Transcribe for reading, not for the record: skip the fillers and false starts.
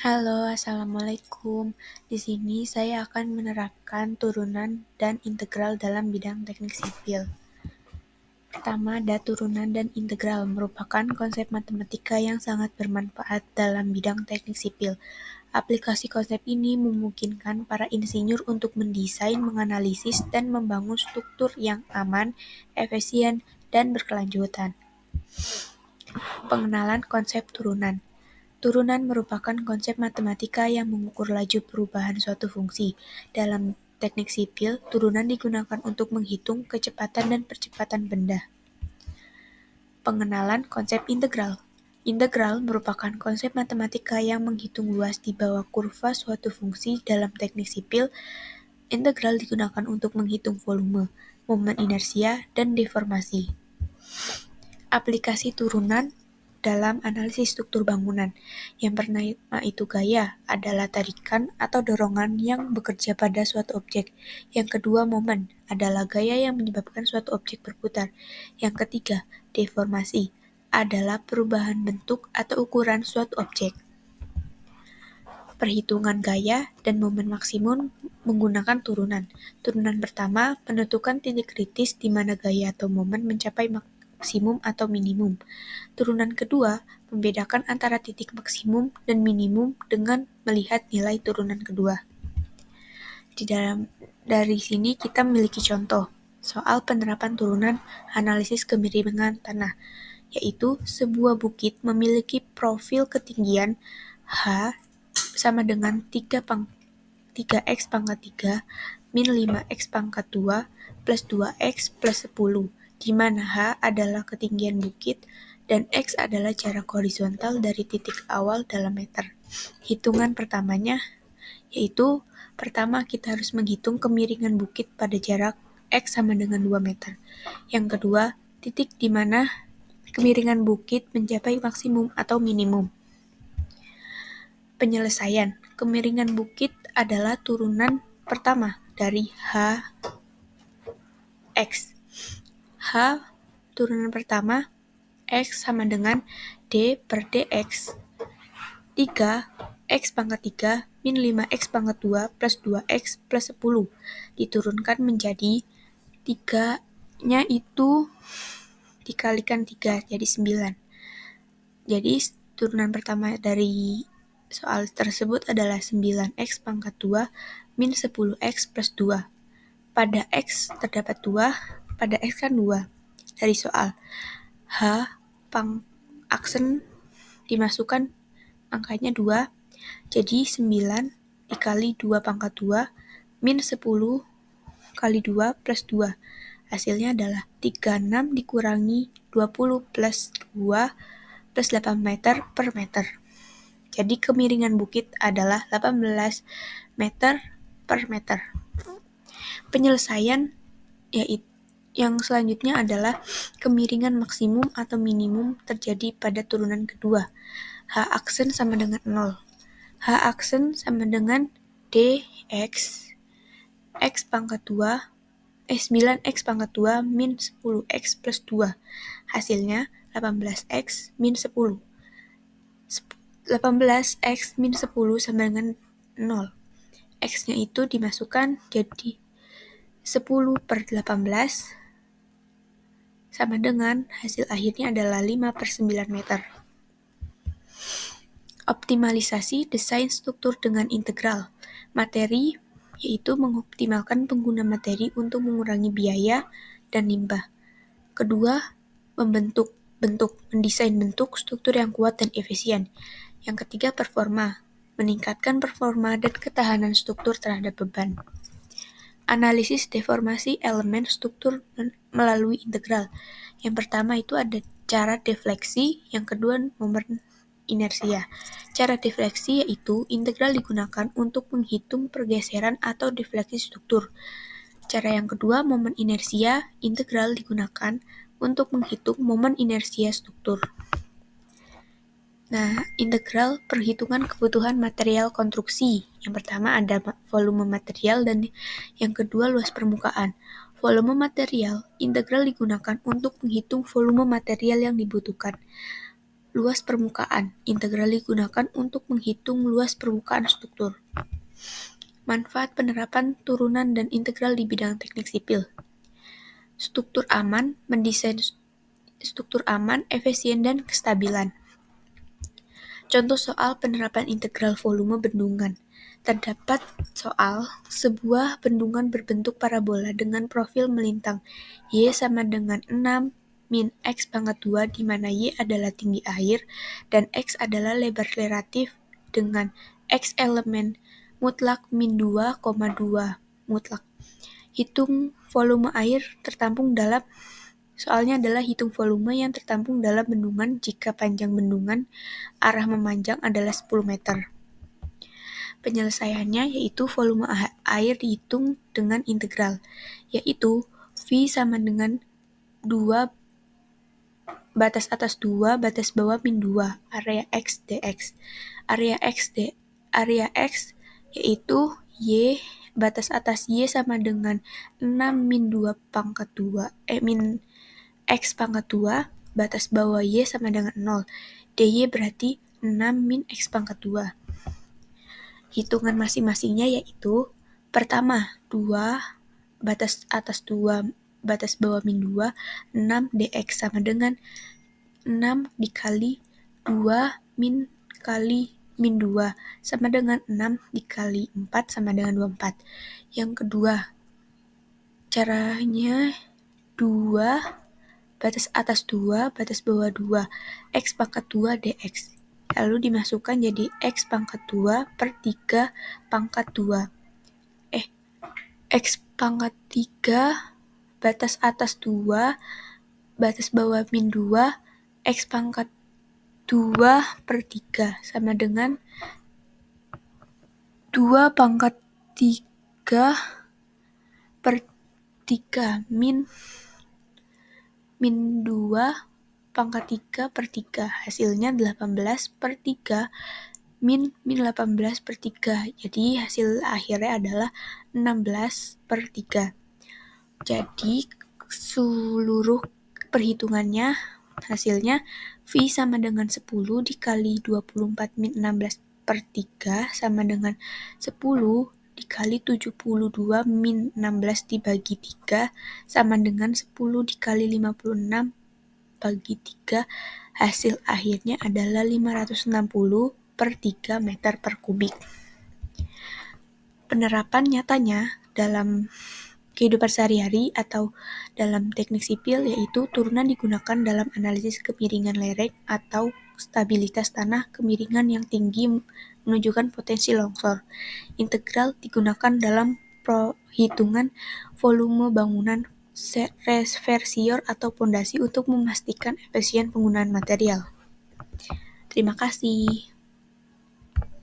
Halo, Assalamualaikum. Di sini saya akan menerapkan turunan dan integral dalam bidang teknik sipil. Pertama, ada turunan dan integral merupakan konsep matematika yang sangat bermanfaat dalam bidang teknik sipil. Aplikasi konsep ini memungkinkan para insinyur untuk mendesain, menganalisis, dan membangun struktur yang aman, efisien, dan berkelanjutan. Pengenalan konsep turunan. Turunan merupakan konsep matematika yang mengukur laju perubahan suatu fungsi. Dalam teknik sipil, turunan digunakan untuk menghitung kecepatan dan percepatan benda. Pengenalan konsep integral. Integral merupakan konsep matematika yang menghitung luas di bawah kurva suatu fungsi dalam teknik sipil. Integral digunakan untuk menghitung volume, momen inersia, dan deformasi. Aplikasi turunan dalam analisis struktur bangunan. Yang pertama itu gaya, adalah tarikan atau dorongan yang bekerja pada suatu objek. Yang kedua momen, adalah gaya yang menyebabkan suatu objek berputar. Yang ketiga, deformasi, adalah perubahan bentuk atau ukuran suatu objek. Perhitungan gaya dan momen maksimum menggunakan turunan. Turunan pertama menentukan titik kritis di mana gaya atau momen mencapai maksimum atau minimum. Turunan kedua membedakan antara titik maksimum dan minimum dengan melihat nilai turunan kedua. Dari sini kita memiliki contoh soal penerapan turunan analisis kemiringan tanah, yaitu sebuah bukit memiliki profil ketinggian H sama dengan 3x pangkat 3 min 5x pangkat 2 plus 2x plus 10, di mana H adalah ketinggian bukit dan X adalah jarak horizontal dari titik awal dalam meter. Hitungan pertamanya yaitu pertama kita harus menghitung kemiringan bukit pada jarak X sama dengan 2 meter. Yang kedua, titik di mana kemiringan bukit mencapai maksimum atau minimum. Penyelesaian. Kemiringan bukit adalah turunan pertama dari X. H turunan pertama X sama dengan D per dx. 3x pangkat 3 min 5x pangkat 2 plus 2x plus 10 diturunkan menjadi 3-nya itu dikalikan 3 jadi 9. Jadi turunan pertama dari soal tersebut adalah 9x pangkat 2 min 10x plus 2. Pada X terdapat 2, pada X kan 2. Dari soal H aksen dimasukkan angkanya 2, jadi 9 dikali 2 pangkat 2 min 10 kali 2 plus 2. Hasilnya adalah 36 dikurangi 20 plus 2 plus 8 meter per meter. Jadi kemiringan bukit adalah 18 meter per meter. Penyelesaian yaitu yang selanjutnya adalah kemiringan maksimum atau minimum terjadi pada turunan kedua. H aksen sama dengan 0. H aksen sama dengan dx x pangkat 2 9x pangkat 2 min 10x plus 2. Hasilnya 18x min 10. 18x min 10 sama dengan 0. X-nya itu dimasukkan jadi 10 per 18 sama dengan hasil akhirnya adalah 5 per 9 meter. Optimalisasi desain struktur dengan integral. Materi yaitu mengoptimalkan pengguna materi untuk mengurangi biaya dan limbah. Kedua, mendesain bentuk struktur yang kuat dan efisien. Yang ketiga, performa, meningkatkan performa dan ketahanan struktur terhadap beban. Analisis deformasi elemen struktur melalui integral. Yang pertama itu ada cara defleksi, yang kedua momen inersia. Cara defleksi yaitu integral digunakan untuk menghitung pergeseran atau defleksi struktur. Cara yang kedua, momen inersia, integral digunakan untuk menghitung momen inersia struktur. Nah, integral perhitungan kebutuhan material konstruksi. Yang pertama ada volume material dan yang kedua luas permukaan. Volume material, integral digunakan untuk menghitung volume material yang dibutuhkan. Luas permukaan. Integral digunakan untuk menghitung luas permukaan struktur. Manfaat penerapan turunan dan integral di bidang teknik sipil. Struktur aman, mendesain struktur aman, efisien, dan kestabilan. Contoh soal penerapan integral volume bendungan. Terdapat soal sebuah bendungan berbentuk parabola dengan profil melintang Y sama dengan 6 min X pangkat 2 di mana Y adalah tinggi air dan X adalah lebar relatif dengan X elemen mutlak min 2,2 mutlak. Hitung volume air tertampung dalam Soalnya adalah hitung volume yang tertampung dalam bendungan jika panjang bendungan arah memanjang adalah 10 meter. Penyelesaiannya yaitu volume air dihitung dengan integral, yaitu V sama dengan 2 batas atas 2 batas bawah min 2 area X dx. Area X yaitu Y batas atas Y sama dengan 6 min 2 pangkat 2 min X pangkat 2, batas bawah Y sama dengan 0. dy berarti 6 min X pangkat 2. Hitungan masing-masingnya yaitu, pertama, 2, batas atas 2, batas bawah min 2, 6 dx sama dengan 6 dikali 2 min kali min 2, sama dengan 6 dikali 4 sama dengan 24. Yang kedua, caranya 2, batas atas 2, batas bawah 2, X pangkat 2 dx. Lalu dimasukkan jadi X pangkat 2 per 3 pangkat 2. X pangkat 3, batas atas 2, batas bawah min 2, X pangkat 2 per 3, sama dengan 2 pangkat 3 per 3 min 2 pangkat 3 per 3, hasilnya 18 per 3 min 18 per 3, jadi hasil akhirnya adalah 16 per 3. Jadi seluruh perhitungannya hasilnya V sama dengan 10 dikali 24 min 16 per 3 sama dengan 10 dikali 72 min 16 dibagi 3 sama dengan 10 dikali 56 bagi 3, hasil akhirnya adalah 560 per 3 meter per kubik. Penerapan nyatanya dalam kehidupan sehari-hari atau dalam teknik sipil yaitu turunan digunakan dalam analisis kemiringan lereng atau stabilitas tanah kemiringan yang tinggi menunjukkan potensi longsor. Integral digunakan dalam perhitungan volume bangunan reversior atau pondasi untuk memastikan efisien penggunaan material. Terima kasih.